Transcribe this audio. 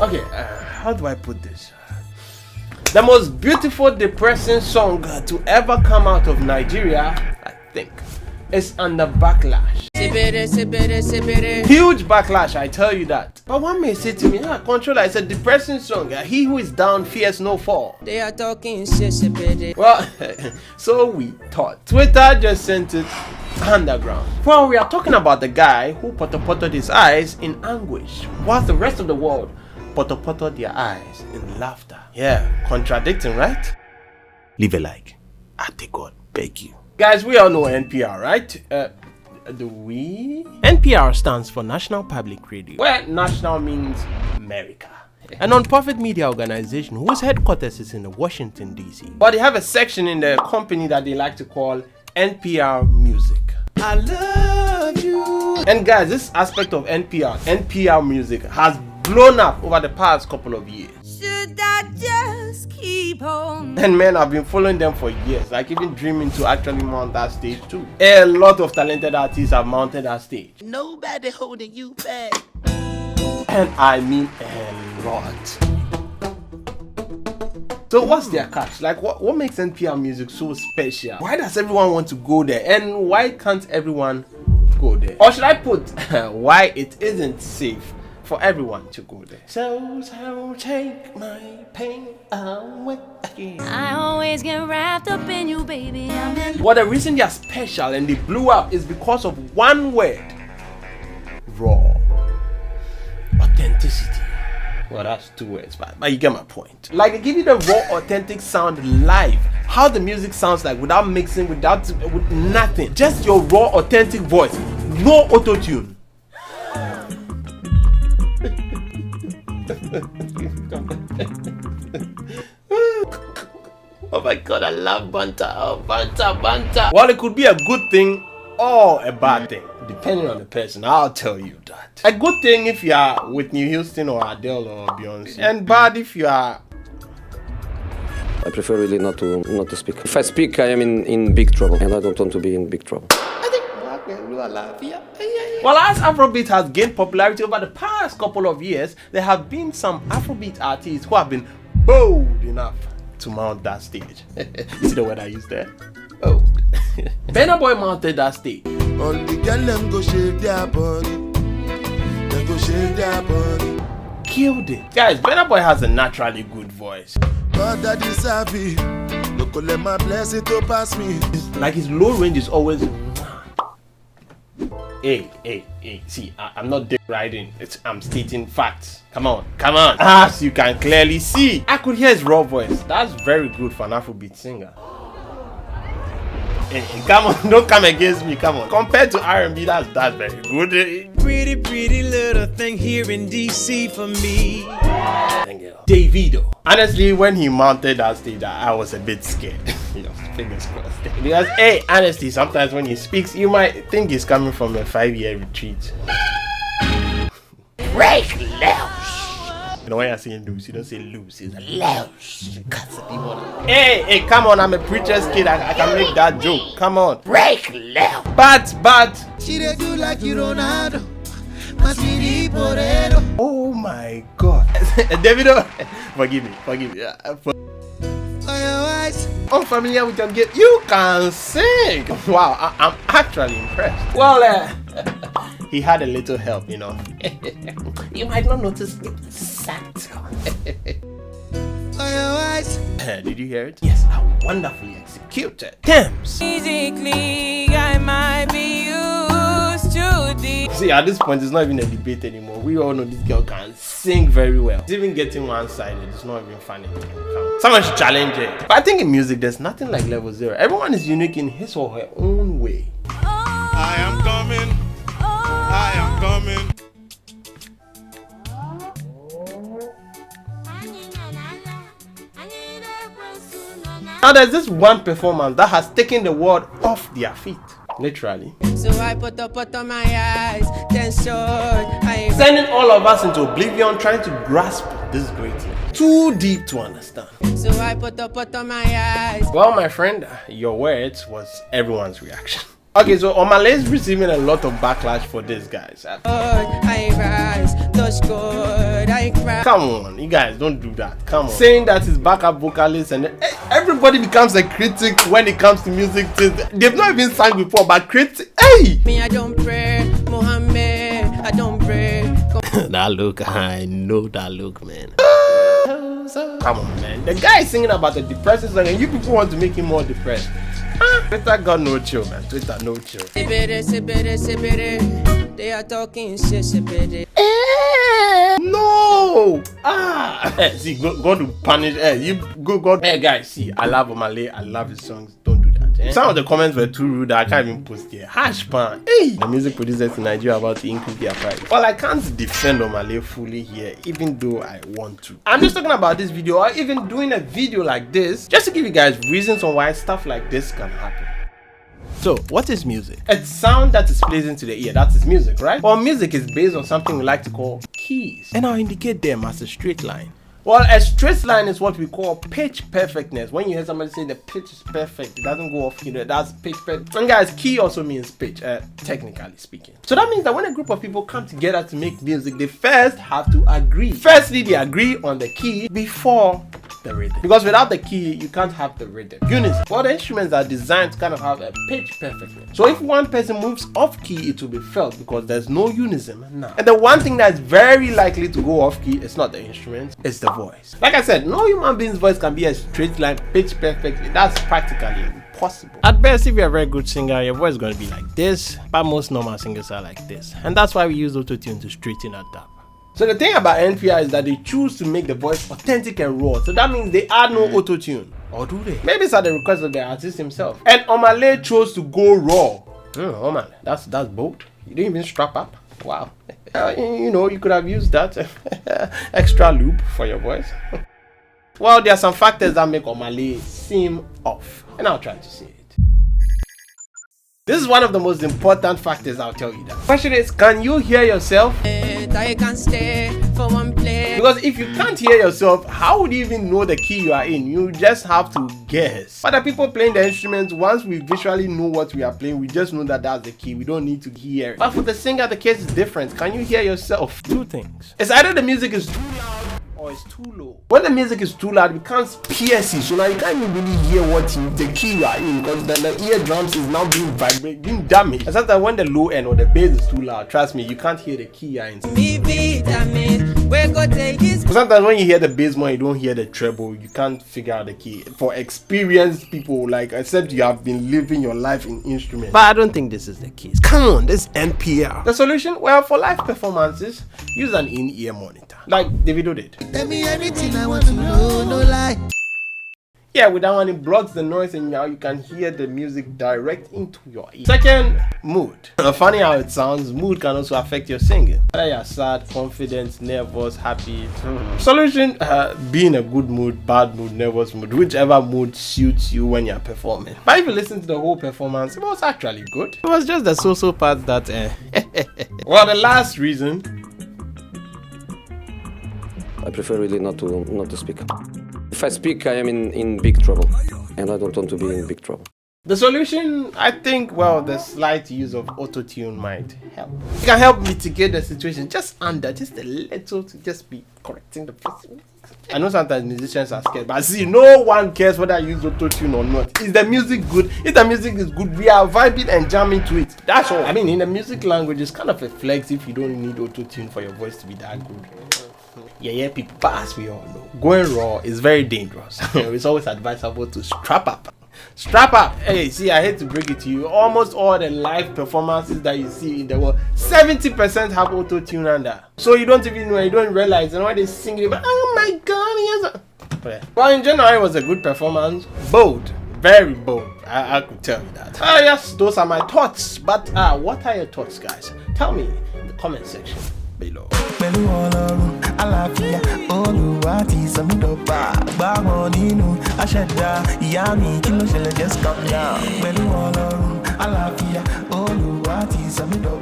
Okay, how do I put this? The most beautiful depressing song to ever come out of Nigeria, I think, is under backlash. Huge backlash, I tell you that. But one may say to me, Controller, it's a depressing song. He who is down fears no fall. They are talking shit. Well, so we thought. Twitter just sent it underground. Well, we are talking about the guy who potted his eyes in anguish, whilst the rest of the world potted their eyes in laughter. Yeah, contradicting, right? Leave a like. I take God, beg you. Guys, we all know NPR, right? Do we? NPR stands for National Public Radio, where national means America. A non-profit media organization whose headquarters is in Washington, D.C. But they have a section in the company that they like to call NPR Music. I love you. And guys, this aspect of NPR Music has blown up over the past couple of years. Should I just keep on? And man, I've been following them for years, like even dreaming to actually mount that stage too. A lot of talented artists have mounted that stage. Nobody holding you back. And I mean a lot. So what's their catch? Like what makes NPR Music so special? Why does everyone want to go there? And why can't everyone go there? Or should I put why it isn't safe for everyone to go there? So take my pain away. I always get wrapped up in you, baby. Well, the reason they're special and they blew up is because of one word: raw. Authenticity. Well, that's 2 words, but you get my point. Like, they give you the raw, authentic sound live. How the music sounds like without mixing, with nothing. Just your raw, authentic voice. No auto-tune. Oh my God, I love banter. Oh, banter. Well, it could be a good thing or a bad thing, depending on the person. I'll tell you that. A good thing if you are Whitney Houston or Adele or Beyonce, and bad if you are. I prefer really not to speak. If I speak, I am in big trouble, and I don't want to be in big trouble. Well, as Afrobeat has gained popularity over the past couple of years, there have been some Afrobeat artists who have been bold enough to mount that stage. You see the word I used there? Bold. Burna Boy mounted that stage. All the girls them go shake their body. They go shake their body. Killed it. Guys, Burna Boy has a naturally good voice. God that is happy. No go let my blessing to pass me. Like his low range is always. Hey. See, I'm not dick riding. I'm stating facts. Come on. As you can clearly see, I could hear his raw voice. That's very good for an Afrobeat singer. Hey, come on, don't come against me. Come on. Compared to R&B, that's very good. Pretty little thing here in DC for me. Thank you. Davido. Honestly, when he mounted that stage, I was a bit scared. Fingers crossed. Because, hey, honestly, sometimes when he speaks, you might think he's coming from a 5-year retreat. Break loose. You know, when you're saying loose, you don't say loose, it's loose. Hey, come on, I'm a preacher's kid. I can make that joke. Come on. Break loose. But. She dey do like you don't know. Oh my God. Davido, forgive me. Unfamiliar with your game, you can sing. Wow, I'm actually impressed. Well, he had a little help, you know. You might not notice it subtle. Did you hear it? Yes, wonderfully executed. Thames. Musically, I might be used to this. See, at this point, it's not even a debate anymore. We all know this girl can sing very well. It's even getting one-sided. It's not even funny. Someone should challenge it. But I think in music, there's nothing like level 0. Everyone is unique in his or her own way. I am coming. Now there's this one performance that has taken the world off their feet. Literally. So I put on my eyes, then short. Sending all of us into oblivion, trying to grasp this greatness. Too deep to understand. So I put on my eyes. Well, my friend, your words was everyone's reaction. Okay, so Omah is receiving a lot of backlash for this, guys. I rise, touch God, I I cry. Come on, you guys, don't do that. Come on. Saying that his backup vocalist and everybody becomes a critic when it comes to music. They've not even sung before, but critic. Hey! Me, I don't pray, Mohammed, I don't pray. That look, I know that look, man. Come on, man. The guy is singing about the depressing song, and you people want to make him more depressed. Twitter got no chill, man. Twitter no chill. They are talking shit. No! See, God will punish. You go, God. Hey, guys, see, I love Omah. I love his songs. Don't do that. Some of the comments were too rude. I can't even post here. Hash pan. Hey, the music producers in Nigeria are about to increase their price. Well, I can't defend Omah fully here, even though I want to. I'm just talking about this video, or even doing a video like this, just to give you guys reasons on why stuff like this can happen. So, what is music? It's sound that is pleasing to the ear. That is music, right? Well, music is based on something we like to call keys, and I'll indicate them as a straight line. Well, a straight line is what we call pitch perfectness. When you hear somebody say the pitch is perfect, it doesn't go off, that's pitch perfect. And guys, key also means pitch, technically speaking. So that means that when a group of people come together to make music, they first have to agree. Firstly, they agree on the key before the rhythm. Because without the key, you can't have the rhythm. Unison. Well, the instruments are designed to kind of have a pitch perfectness. So if one person moves off key, it will be felt because there's no unison now. And the one thing that's very likely to go off key is not the instrument, it's the voice. Like I said, no human being's voice can be a straight line, pitch perfectly. That's practically impossible. At best, if you're a very good singer, your voice is going to be like this, but most normal singers are like this. And that's why we use auto-tune to straighten that up. So the thing about NPR is that they choose to make the voice authentic and raw. So that means they add no auto-tune. Or do they? Maybe it's at the request of the artist himself. And Omah chose to go raw. Omah, that's bold. You didn't even strap up. Wow. You could have used that extra loop for your voice. Well, there are some factors that make Omah seem off. And I'll try to say it. This is one of the most important factors, I'll tell you that. The question is, can you hear yourself? I can stay for one place. Because if you can't hear yourself, how would you even know the key you are in? You just have to guess. But the people playing the instruments, once we visually know what we are playing, we just know that that's the key. We don't need to hear it. But for the singer, the case is different. Can you hear yourself? Two things. It's either the music is too loud or it's too low. When the music is too loud, it becomes piercing. So now you can't even really hear the key you are in, because the eardrums is now being damaged. Except that when the low end or the bass is too loud, trust me, you can't hear the key you are in. Sometimes when you hear the bass more, you don't hear the treble. You can't figure out the key. For experienced people, except you have been living your life in instruments. But I don't think this is the case. Come on, this is NPR. The solution? Well, for live performances, use an in-ear monitor, like Davido did. Tell me anything I want to know, no lie. Yeah, with that one, it blocks the noise and now you can hear the music direct into your ear. Second, mood. Funny how it sounds, mood can also affect your singing. Whether you're sad, confident, nervous, happy. Solution, be in a good mood, bad mood, nervous mood, whichever mood suits you when you're performing. But if you listen to the whole performance, it was actually good. It was just the so-so part that... Well, the last reason... I prefer really not to speak. If I speak, I am in big trouble, and I don't want to be in big trouble. The solution, I think, well, the slight use of auto-tune might help. It can help mitigate the situation just a little, to just be correcting the person. I know sometimes musicians are scared, but see, no one cares whether I use auto-tune or not. Is the music good? If the music is good, we are vibing and jamming to it. That's all. I mean, in the music language, it's kind of a flex if you don't need auto-tune for your voice to be that good. Yeah, people, but as we all know, going raw is very dangerous. It's always advisable to strap up. Strap up! Hey, see, I hate to break it to you. Almost all the live performances that you see in the world, 70% have auto-tune under. So you don't even know, you don't realize, and when they sing it, oh my god, yes. Well, in general, it was a good performance. Bold. Very bold. I could tell you that. Yes, those are my thoughts. But what are your thoughts, guys? Tell me in the comment section below. Àlàáfíà Olúwa ti sọ mí dọ̀gba gbàgbọ́ nínú àṣẹ̀dá ìyá mi kí ló ṣẹlẹ̀ just calm down pẹ̀lú Ọlọ́run àlàáfíà Olúwa ti sọ mí dọ̀gba.